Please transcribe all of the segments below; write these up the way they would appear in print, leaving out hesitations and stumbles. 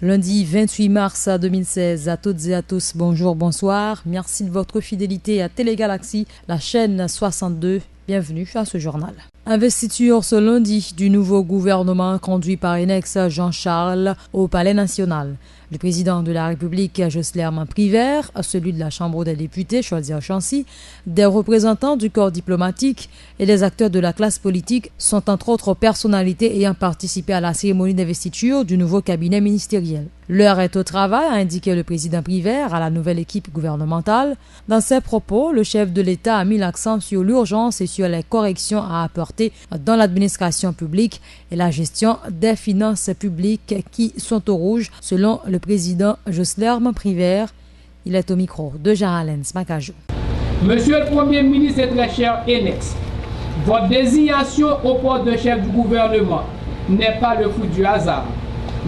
Lundi 28 mars 2016, à toutes et à tous, bonjour, bonsoir. Merci de votre fidélité à Télégalaxie, la chaîne 62. Bienvenue à ce journal. Investiture ce lundi du nouveau gouvernement conduit par Enex Jean-Charles au Palais national. Le président de la République, Joslerme Privert, celui de la Chambre des députés, Choisir Chancy, des représentants du corps diplomatique et des acteurs de la classe politique sont entre autres personnalités ayant participé à la cérémonie d'investiture du nouveau cabinet ministériel. L'heure est au travail, a indiqué le président Privert à la nouvelle équipe gouvernementale. Dans ses propos, le chef de l'État a mis l'accent sur l'urgence et sur les corrections à apporter dans l'administration publique et la gestion des finances publiques qui sont au rouge, selon le président Joslerme Privert. Il est au micro de Jean-Alain Smacajou. Monsieur le Premier ministre et très cher Enex, votre désignation au poste de chef du gouvernement n'est pas le fruit du hasard.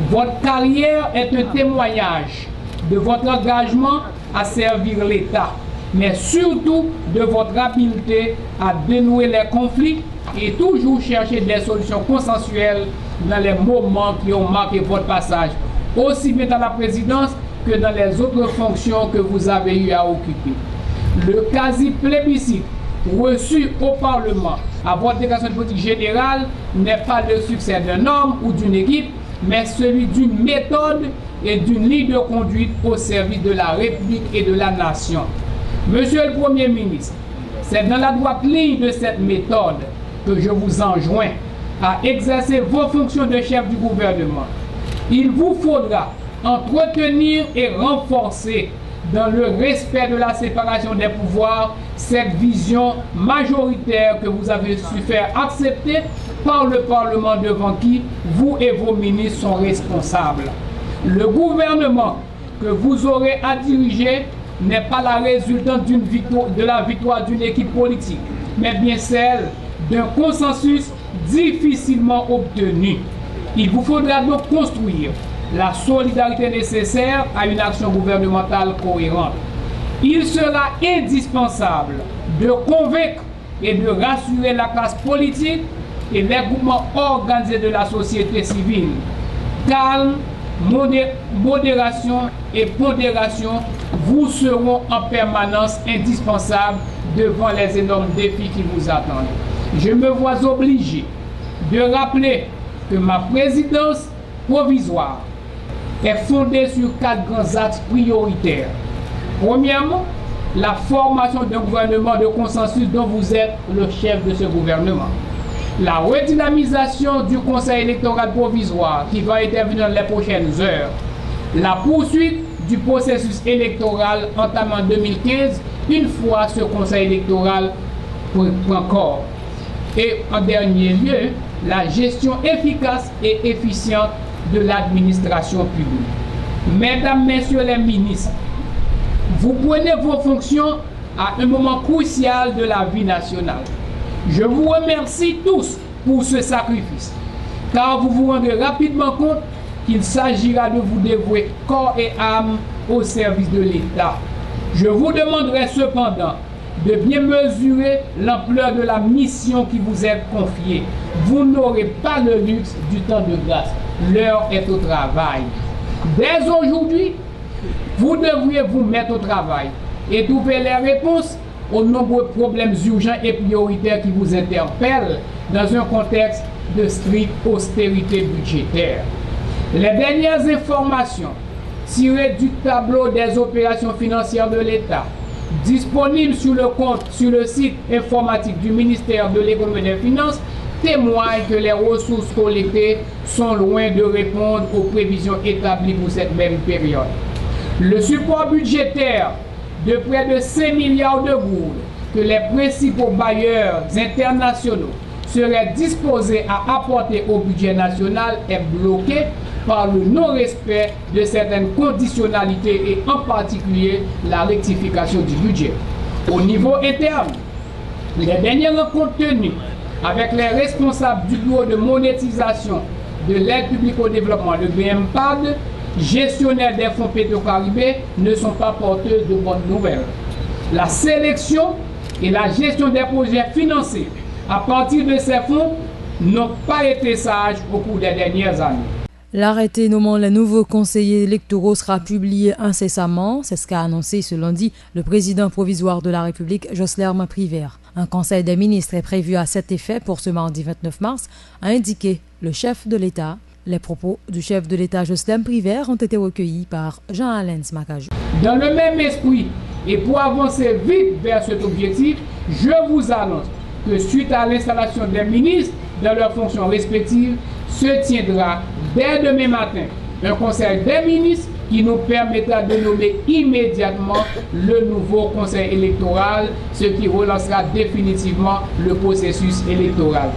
Votre carrière est un témoignage de votre engagement à servir l'État, mais surtout de votre habileté à dénouer les conflits et toujours chercher des solutions consensuelles dans les moments qui ont marqué votre passage, aussi bien dans la présidence que dans les autres fonctions que vous avez eu à occuper. Le quasi-plébiscite reçu au Parlement à votre déclaration de politique générale n'est pas le succès d'un homme ou d'une équipe, mais celui d'une méthode et d'une ligne de conduite au service de la République et de la nation. Monsieur le Premier ministre, c'est dans la droite ligne de cette méthode que je vous enjoins à exercer vos fonctions de chef du gouvernement. Il vous faudra entretenir et renforcer, dans le respect de la séparation des pouvoirs, cette vision majoritaire que vous avez su faire accepter par le Parlement devant qui vous et vos ministres sont responsables. Le gouvernement que vous aurez à diriger n'est pas la résultante de la victoire d'une équipe politique, mais bien celle d'un consensus difficilement obtenu. Il vous faudra donc construire la solidarité nécessaire à une action gouvernementale cohérente. Il sera indispensable de convaincre et de rassurer la classe politique et les groupements organisés de la société civile. Calme, modération et pondération vous seront en permanence indispensables devant les énormes défis qui vous attendent. Je me vois obligé de rappeler que ma présidence provisoire est fondée sur 4 grands axes prioritaires. Premièrement, la formation d'un gouvernement de consensus dont vous êtes le chef de ce gouvernement. La redynamisation du Conseil électoral provisoire qui va intervenir dans les prochaines heures. La poursuite du processus électoral entamé en 2015, une fois ce Conseil électoral prend corps. Et en dernier lieu, la gestion efficace et efficiente de l'administration publique. Mesdames, Messieurs les ministres, vous prenez vos fonctions à un moment crucial de la vie nationale. Je vous remercie tous pour ce sacrifice, car vous vous rendrez rapidement compte qu'il s'agira de vous dévouer corps et âme au service de l'État. Je vous demanderai cependant de bien mesurer l'ampleur de la mission qui vous est confiée. Vous n'aurez pas le luxe du temps de grâce. L'heure est au travail. Dès aujourd'hui, vous devriez vous mettre au travail et trouver les réponses aux nombreux problèmes urgents et prioritaires qui vous interpellent dans un contexte de stricte austérité budgétaire. Les dernières informations tirées du tableau des opérations financières de l'État, disponibles sur le site informatique du ministère de l'Économie et des Finances, témoignent que les ressources collectées sont loin de répondre aux prévisions établies pour cette même période. Le support budgétaire de près de 5 milliards de gourdes que les principaux bailleurs internationaux seraient disposés à apporter au budget national est bloqué par le non-respect de certaines conditionnalités et en particulier la rectification du budget. Au niveau interne, les dernières rencontres tenues avec les responsables du bureau de monétisation de l'aide publique au développement, le BMPAD, gestionnaires des fonds pétro-caribés, ne sont pas porteuses de bonnes nouvelles. La sélection et la gestion des projets financés à partir de ces fonds n'ont pas été sages au cours des dernières années. L'arrêté nommant les nouveaux conseillers électoraux sera publié incessamment. C'est ce qu'a annoncé ce lundi le président provisoire de la République, Joslerme Privert. Un conseil des ministres est prévu à cet effet pour ce mardi 29 mars, a indiqué le chef de l'État. Les propos du chef de l'État Joslerme Privert ont été recueillis par Jean-Alain Smacajou. Dans le même esprit et pour avancer vite vers cet objectif, je vous annonce que suite à l'installation des ministres dans leurs fonctions respectives, se tiendra dès demain matin un conseil des ministres qui nous permettra de nommer immédiatement le nouveau conseil électoral, ce qui relancera définitivement le processus électoral.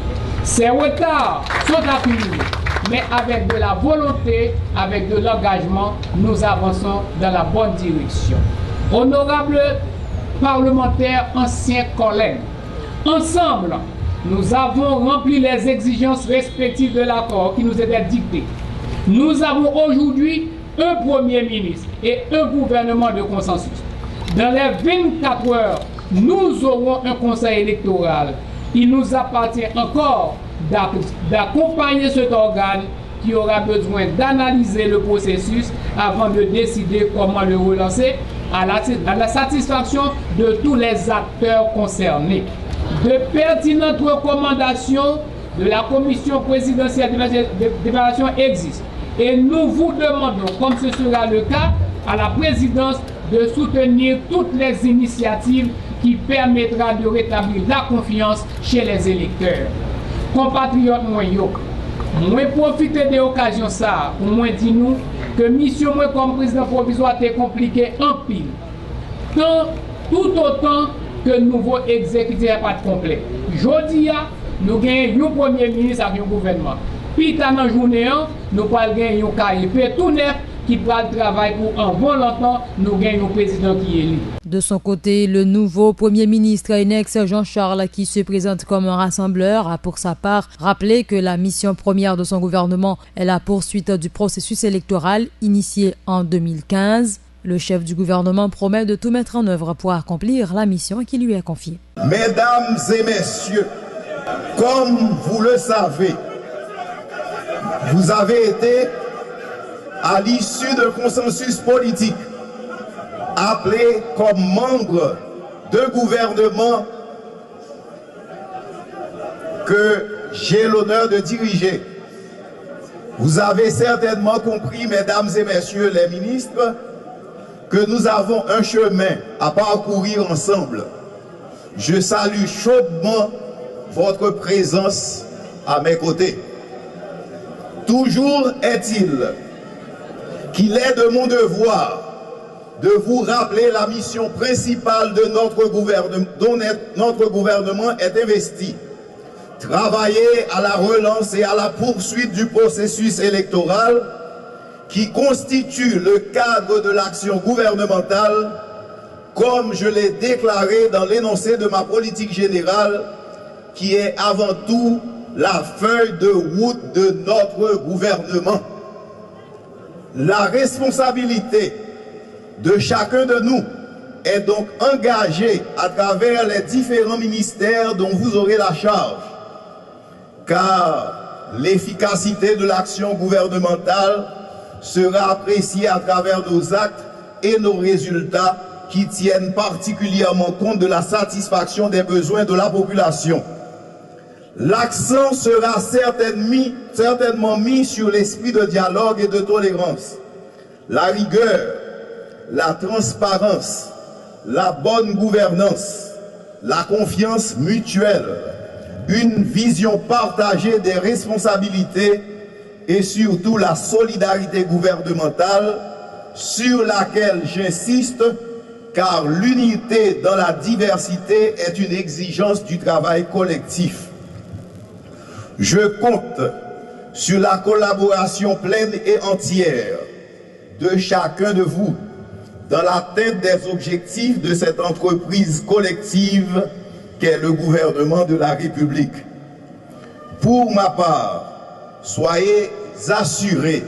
Ces retards sont à punir, mais avec de la volonté, avec de l'engagement, nous avançons dans la bonne direction. Honorables parlementaires, anciens collègues, ensemble, nous avons rempli les exigences respectives de l'accord qui nous était dicté. Nous avons aujourd'hui un Premier ministre et un gouvernement de consensus. Dans les 24 heures, nous aurons un conseil électoral. Il nous appartient encore d'accompagner cet organe qui aura besoin d'analyser le processus avant de décider comment le relancer à la satisfaction de tous les acteurs concernés. De pertinentes recommandations de la commission présidentielle d'évaluation existent. Et nous vous demandons, comme ce sera le cas, à la présidence de soutenir toutes les initiatives qui permettront de rétablir la confiance chez les électeurs. Compatriotes, moi profiter de l'occasion ça, pour moi dire nous que mission moi comme président provisoire est compliquée en pile. Tout autant que nouveau exécutif n'est pas complet. Jodi nous avons un premier ministre avec un gouvernement. Puis dans la journée, nous avons un KIP tout neuf qui prend le travail pour un bon longtemps, nous avons un président qui est élu. De son côté, le nouveau Premier ministre Enex Jean-Charles, qui se présente comme un rassembleur, a pour sa part rappelé que la mission première de son gouvernement est la poursuite du processus électoral initié en 2015. Le chef du gouvernement promet de tout mettre en œuvre pour accomplir la mission qui lui est confiée. Mesdames et messieurs, comme vous le savez, vous avez été, à l'issue d'un consensus politique, appelé comme membre de gouvernement que j'ai l'honneur de diriger. Vous avez certainement compris, mesdames et messieurs les ministres, que nous avons un chemin à parcourir ensemble. Je salue chaudement votre présence à mes côtés. Toujours est-il qu'il est de mon devoir de vous rappeler la mission principale de notre gouvernement, dont notre gouvernement est investi. Travailler à la relance et à la poursuite du processus électoral qui constitue le cadre de l'action gouvernementale, comme je l'ai déclaré dans l'énoncé de ma politique générale, qui est avant tout la feuille de route de notre gouvernement. La responsabilité de chacun de nous est donc engagée à travers les différents ministères dont vous aurez la charge, car l'efficacité de l'action gouvernementale sera appréciée à travers nos actes et nos résultats qui tiennent particulièrement compte de la satisfaction des besoins de la population. L'accent sera certainement mis sur l'esprit de dialogue et de tolérance, la rigueur, la transparence, la bonne gouvernance, la confiance mutuelle, une vision partagée des responsabilités et surtout la solidarité gouvernementale sur laquelle j'insiste, car l'unité dans la diversité est une exigence du travail collectif. Je compte sur la collaboration pleine et entière de chacun de vous dans l'atteinte des objectifs de cette entreprise collective qu'est le gouvernement de la République. Pour ma part, soyez assurés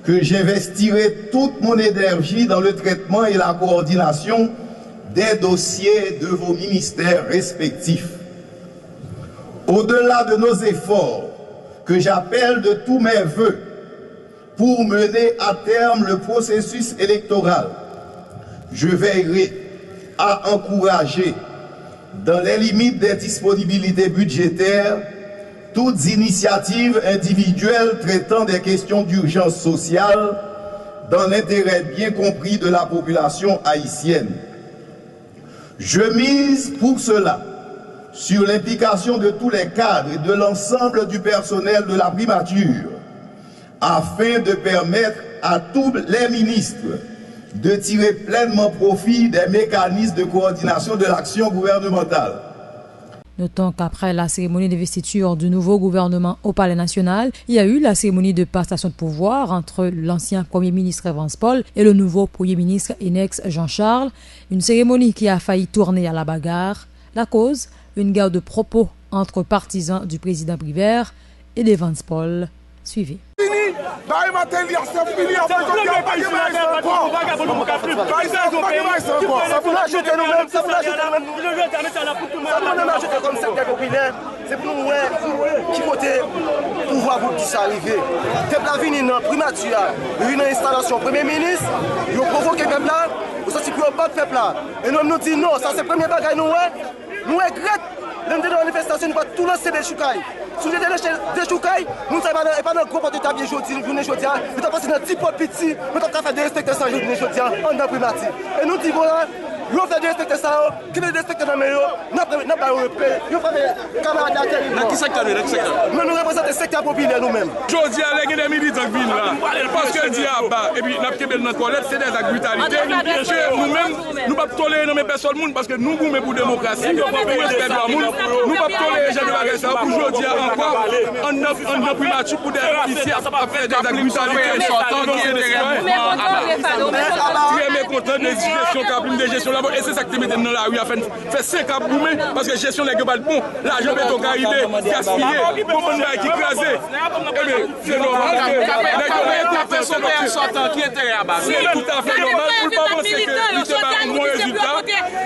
que j'investirai toute mon énergie dans le traitement et la coordination des dossiers de vos ministères respectifs. Au-delà de nos efforts, que j'appelle de tous mes voeux, pour mener à terme le processus électoral. Je veillerai à encourager, dans les limites des disponibilités budgétaires, toutes initiatives individuelles traitant des questions d'urgence sociale dans l'intérêt bien compris de la population haïtienne. Je mise pour cela sur l'implication de tous les cadres et de l'ensemble du personnel de la primature afin de permettre à tous les ministres de tirer pleinement profit des mécanismes de coordination de l'action gouvernementale. Notons qu'après la cérémonie d'investiture du nouveau gouvernement au Palais national, il y a eu la cérémonie de passation de pouvoir entre l'ancien Premier ministre Evans Paul et le nouveau Premier ministre Enex Jean-Charles. Une cérémonie qui a failli tourner à la bagarre. La cause, une guerre de propos entre partisans du président Privert et d'Evans Paul. Suivez. C'est pour nous qui côté pouvoir pour qui ça arriver. Peuple a venu dans primature, une installation Premier ministre, ils ont provoqué peuple là, ils ont sorti pour battre peuple là. Et nous disons non, ça c'est le premier bagage nous regrettons. Nous sommes dans la manifestation, nous avons tout lancé des choucailles. Si nous sommes des choucailles, nous ne sommes pas dans le gros porte tablier aujourd'hui, nous sommes passés dans le petit pot petit, nous sommes fait des respecteurs sans aujourd'hui, en dans primature. Et nous disons voilà, nous faisons des respecteurs sans, qui veut des respecteurs dans le meilleur, nous n'avons pas européen, nous faisons des camarades à terre. Dans quel secteur? Nous représentons le secteur populaire nous-mêmes. Aujourd'hui, il y a des militants qui viennent là, parce que le diable, et puis nous avons notre colère, c'est des actes de brutalité. Nous-mêmes, nous ne pouvons pas tolérer nos personnes parce que nous sommes pour la démocratie, pour le respect de la nous ne pouvons pas tolérer les gens de la question pour aujourd'hui encore en primature pour des policiers à faire des actes de brutalité. Très mécontent des gestions des gestions là-bas et c'est ça qui te met dans la rue à faire 5 ans boumé parce que gestion n'est pas bon. L'argent béton qui arrive, gaspillé, pour mon bail qui crasé. Eh bien, c'est normal que qui est là-bas. C'est tout à fait normal pour ne pas penser que il te va un bon résultat.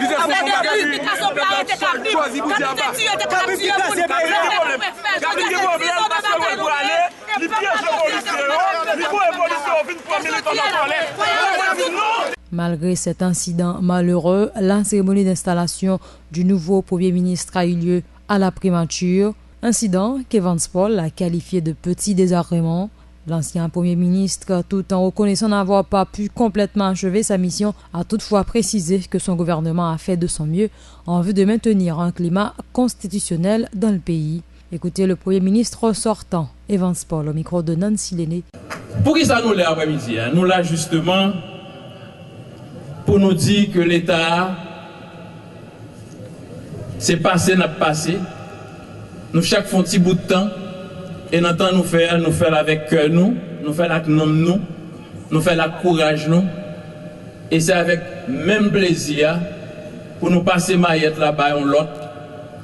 Il faut choisir pour dire Malgré cet incident malheureux, la cérémonie d'installation du nouveau Premier ministre a eu lieu à la primature. Incident qu'Evans Paul a qualifié de petit désagrément. L'ancien Premier ministre, tout en reconnaissant n'avoir pas pu complètement achever sa mission, a toutefois précisé que son gouvernement a fait de son mieux en vue de maintenir un climat constitutionnel dans le pays. Écoutez le Premier ministre sortant, Evans Paul, au micro de Nancy Lenné. Pour qui ça nous l'a après-midi? Nous l'a justement pour nous dire que l'État, c'est passé, n'a pas passé. Nous, chaque fois un petit bout de temps, et dans le temps, nous faisons avec cœur, nous faisons avec nous, nous faisons avec courage, nous. Et c'est avec même plaisir pour nous passer maillette là-bas, on l'autre,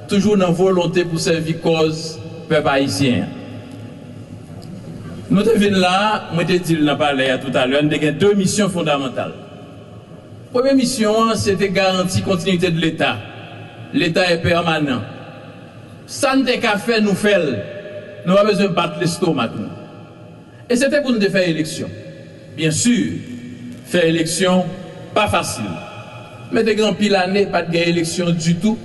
toujours dans volonté pour servir cause peuple haïtien. Nous devons là, moi je dit dans parler tout à l'heure, nous avons 2 missions fondamentales. La première mission, c'était garantir la continuité de l'État. L'État est permanent. Ça ne qu'à faire, nous faisons. Nous avons besoin de battre l'estomac. Et c'était pour nous faire élection. Bien sûr, faire élection, pas facile. Mais de grands pile années, pas de élection du tout.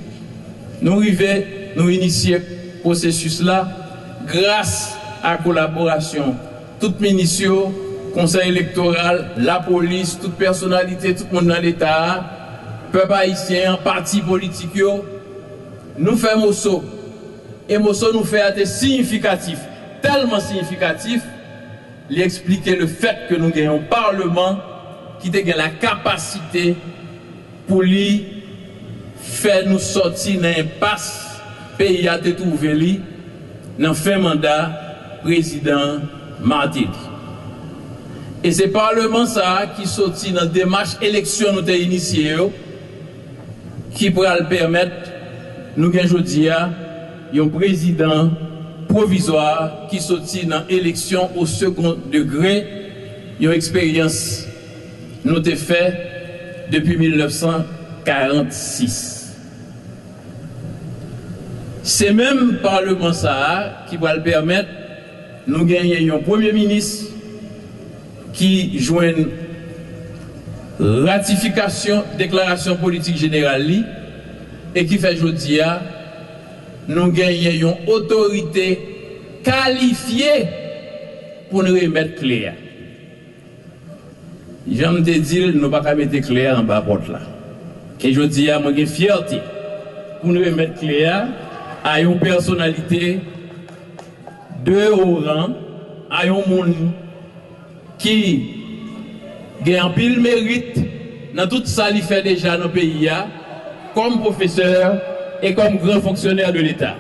Nous arrivons, nous initier le processus là, grâce à la collaboration, toute ministère, conseil électoral, la police, toute personnalité, tout le monde dans l'État, peuple haïtien, parti politique, nous faisons Mosso. Et Mosso nous fait être significatif, tellement significatif, lui expliquer le fait que nous avons un Parlement qui a la capacité pour lui faire nous sortir d'un impasse, pays à te trouver dans fin mandat président Martin. Et c'est le Parlement ça qui sortit dans la démarche élection nous avons initiée, qui pourra le permettre, nous avons aujourd'hui un président provisoire qui sortit dans l'élection au second degré, une expérience nous avons fait depuis 1946. C'est même Parlement ça qui va le permettre, nous gagner un Premier ministre qui joignent ratification déclaration politique générale et qui fait aujourd'hui nous gagnons une autorité qualifiée pour nous remettre clair. J'aime te dire, nous ne pouvons pas mettre clair en bas porte là. Et je dis à moi, j'ai fierté pour nous remettre clair à une personnalité de haut rang, à un monde qui a un pile mérite dans tout ça qu'il fait déjà dans le pays, comme professeur et comme grand fonctionnaire de l'État.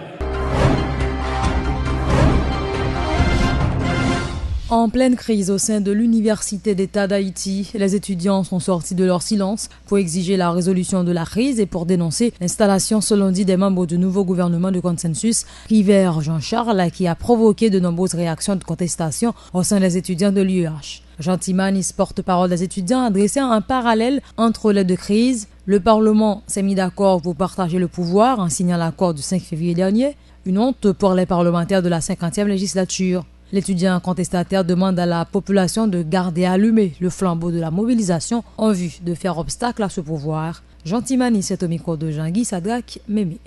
En pleine crise au sein de l'Université d'État d'Haïti, les étudiants sont sortis de leur silence pour exiger la résolution de la crise et pour dénoncer l'installation, selon dit, des membres du nouveau gouvernement de consensus, River Jean-Charles, qui a provoqué de nombreuses réactions de contestation au sein des étudiants de l'UH. Jean Timanis, porte-parole des étudiants, a dressé un parallèle entre les deux crises. Le Parlement s'est mis d'accord pour partager le pouvoir en signant l'accord du 5 février dernier, une honte pour les parlementaires de la 50e législature. L'étudiant contestataire demande à la population de garder allumé le flambeau de la mobilisation en vue de faire obstacle à ce pouvoir. Jean Timanis, c'est au micro de Jean-Guy Sadrak Mémé.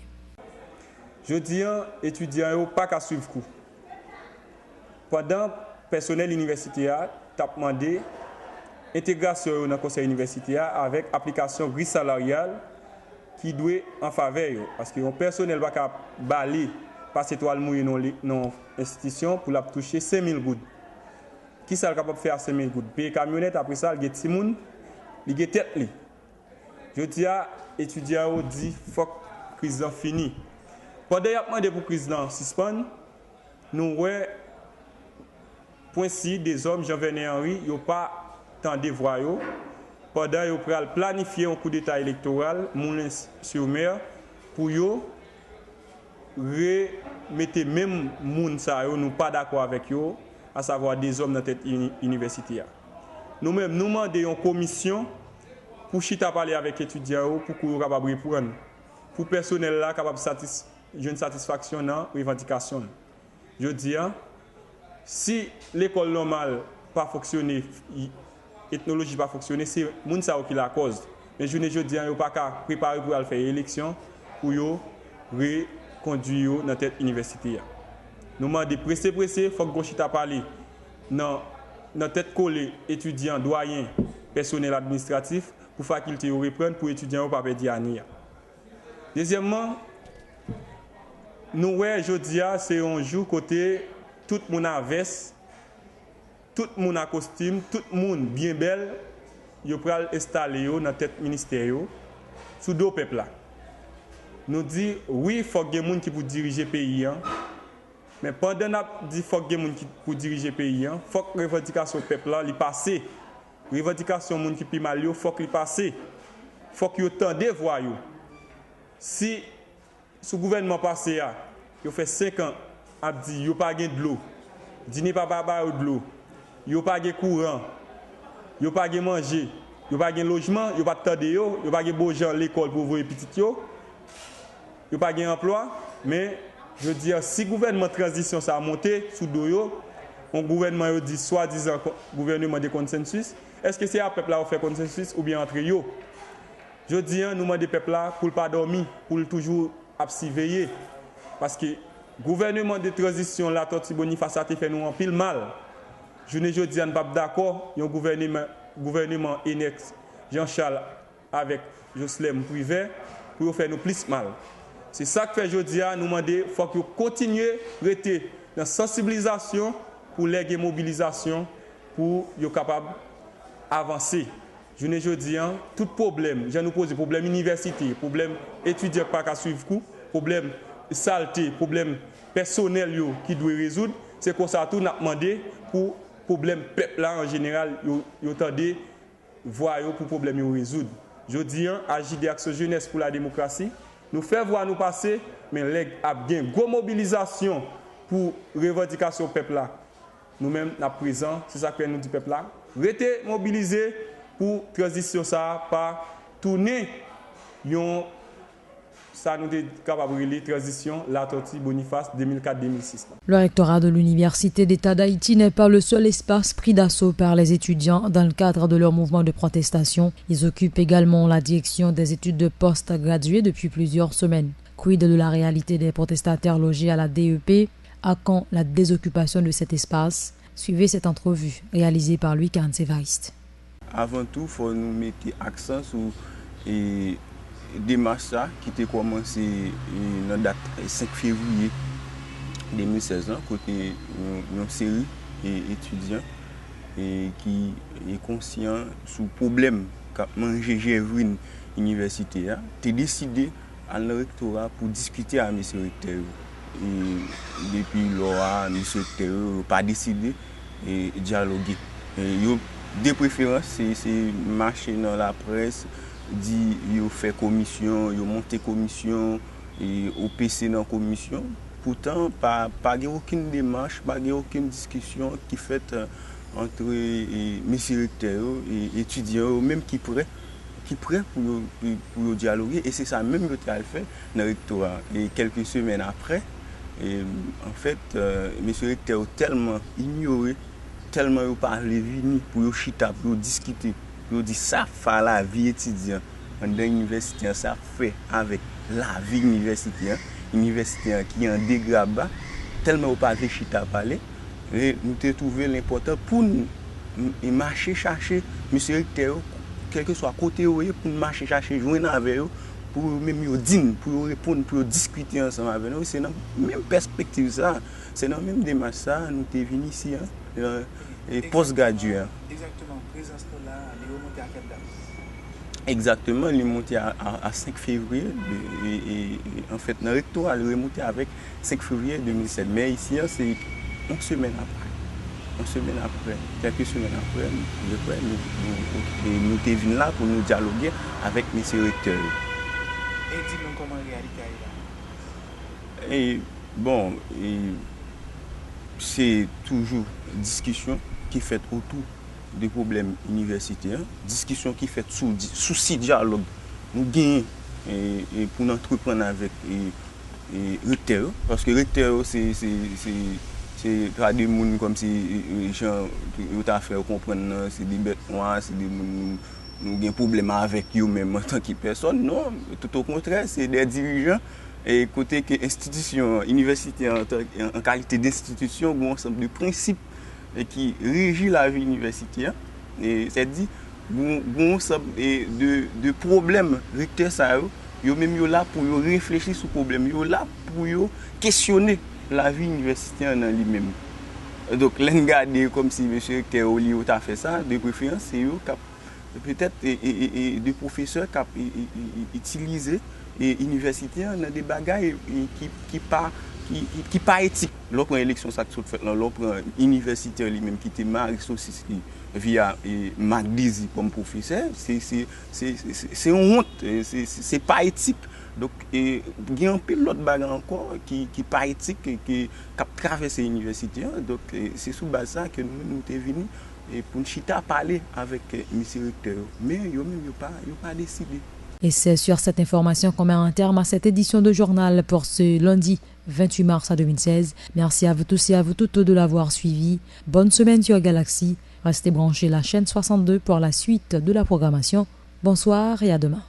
Je dis aux étudiants pas qu'à suivre coup. Pendant le personnel universitaire a demandé l'intégration dans le conseil universitaire avec application grille salariale qui doit en faveur. Parce que le personnel va pas balayer passer étoile mouillée dans l'institution pour la toucher 5 000 gouttes. Qui ça capable de faire 5 000 gouttes? Payer camionnette, après ça, il y a des gens, il y a tête. Je dis à étudiants, dit faut que la crise fini. Pendant que demandé pour la crise suspendre, nous voyons point si des hommes, Jean-Venet Henry, ils n'ont pas tant de voix. Pendant qu'ils ont planifié un coup d'État électoral, Moulins-sur-Mer, pour eux, remettre même moun sa yo nous pas d'accord avec yo, à savoir des hommes dans cette université. Nous-mêmes nous demandons une commission pour chita parler avec les étudiants pour qu'ils soient capables de répondre, pour le personnel là capable de une satisfaction dans la revendication. Je dis si l'école normale pas fonctionner, l'ethnologie pas fonctionner, c'est moun sa yo qui la cause. Mais je dis yo pas qu'à préparer pour faire élection pour yo conduire dans cette université. Nous demandons pressé, il faut que Gonchita parle dans tête collée étudiants, doyens, personnel administratif pour faculté reprendre pour étudiants pas perdre année. Deuxièmement, nous voyons aujourd'hui c'est un jour côté tout le monde a veste, tout le monde a costume, tout le monde bien belle, yo pral installer dans tête ministère sous deux peuples là. Nous disons, oui, il faut que des gens qui pour diriger le pays. Mais pendant qu'on dit qu'il faut que des gens qui pour diriger le pays, il faut que la revendication du peuple passe. La revendication des gens qui sont mal, il faut qu'elle passe. Il faut qu'il y ait autant de voix. Si ce gouvernement passé, il fait 5 ans, il dit qu'il n'y a pas de l'eau, il n'y a pas de l'eau, il n'y a pas de courant, il n'y a pas de manger, il n'y a pas de logement, il n'y a pas de temps de l'eau, il n'y a pas de beaux gens à l'école pour voir les petits. Il n'y a pas d'emploi, mais je veux dire, si le gouvernement de transition ça a monté sous Doyo, un gouvernement dit soi-disant gouvernement de consensus, est-ce que c'est à peuple là qui fait consensus ou bien entre eux? Je dis, nous demandons des peuples là pour ne pas dormir, pour toujours veiller. Parce que le gouvernement de transition, la Torti Boniface, ça fait nous en pile mal. Je ne dis pas d'accord, il y a un gouvernement annexe Jean-Charles avec Jocelyn Privé pour faire nous plus mal. C'est ça que fait aujourd'hui, nous demandons qu'il faut que continuer à rester dans la sensibilisation pour les mobilisation pour être capable d'avancer. Je ne dis pas, tout problème, je nous pose des problèmes universitaires, problème étudiants pas qu'à suivre cours, problème saleté, problème personnel qui doit résoudre. C'est comme ça que nous avons demandé pour problème peuple là en général, ils ont tendu voir pour problème résoudre. Je dis, agir d'action jeunesse pour la démocratie. Nous faisons voir nous passer, mais les a bien gros mobilisation pour revendication peuple là. Nous-mêmes, la présent, c'est ça que nous dit peuple là. Restez mobilisés pour transition ça, pas tourner une ça nous est capable de lire transition La Tortue Boniface 2004-2006. Le rectorat de l'Université d'État d'Haïti n'est pas le seul espace pris d'assaut par les étudiants dans le cadre de leur mouvement de protestation. Ils occupent également la direction des études de post-gradués depuis plusieurs semaines. Quid de la réalité des protestataires logés à la DEP? À quand la désoccupation de cet espace? Suivez cette entrevue réalisée par Louis Kahn-Sévariste. Avant tout, il faut nous mettre l'accent sur les démarches qui ont commencé la date 5 février 2016, côté une série d'étudiants qui est conscient du problème qu'a mangé Gévrine Université. Tu as décidé à le rectorat pour discuter avec M. recteur. Et depuis lors, M. recteur n'a pas décidé de dialoguer. De préférence, c'est marcher dans la presse, dit qu'il fait commission, il monte commission, et au PC dans la commission. Pourtant, pas aucune démarche, pas aucune discussion qui fait entre M. recteur et étudiants, même qui prêt pour dialoguer. Et c'est ça même que tu as fait dans le rectorat. Et quelques semaines après, en fait, M. recteur a tellement ignoré, tellement il pas venir pour chita, pour discuter, pour dire ça fait la vie étudiante dans l'université, ça fait avec la vie universitaire, universitaire qui est en dégradé, tellement il pas chita parler. Et nous avons trouvé l'important pour nous marcher chercher M. recteur, quel que soit côté pour marcher chercher joindre avec eux pour même dire, pour répondre, pour discuter ensemble avec nous. C'est dans la même perspective ça, c'est dans la même démarche ça, nous sommes venus ici. Et post-gradué. Exactement. Présence là, il est remonté à quelle date? Exactement, il est monté à 5 février. Et en fait, dans le rectorat, il est remonté avec 5 février 2007. Mais ici, c'est une semaine après. Une semaine après, quelques semaines après, nous sommes venus là pour nous dialoguer avec M. recteur. Et dis-nous comment réalité est là. Et bon, c'est toujours discussion qui fait autour des problèmes universitaires, discussion qui fait sous dialogue. Nous gagnons pour nous entreprendre avec recteur, parce que recteur c'est pas des gens comme si les gens ont fait comprendre, c'est des bêtes noires, c'est des gens nous avons des problèmes avec eux même en tant que personne. Non, tout au contraire, c'est des dirigeants. Et côté que l'institution universitaire en qualité d'institution, il y a un ensemble de principes qui régit la vie universitaire. C'est-à-dire il y a un ensemble de problèmes recteurs, ils sont même là pour réfléchir sur les problèmes, ils sont là pour questionner la vie universitaire en lui-même. Donc, regarder comme si M. recteur Oli a fait ça, de préférence, c'est peut-être des professeurs qui ont utilisé et universitaires dans des bagages qui pas éthiques. L'autre élection ça qui fait l'autre universitaire lui-même qui était Marie Sosisi via Marc Dizy comme professeur, c'est une honte, c'est pas éthique. Donc il y a un peu l'autre bagage encore qui pas éthique qui traverse l'université. Donc c'est sous base ça que nous sommes venus pour nous chita parler avec M. recteur. Mais ils n'ont pas décidé. Et c'est sur cette information qu'on met un terme à cette édition de journal pour ce lundi 28 mars 2016. Merci à vous tous et à vous toutes de l'avoir suivi. Bonne semaine sur Galaxy. Restez branchés la chaîne 62 pour la suite de la programmation. Bonsoir et à demain.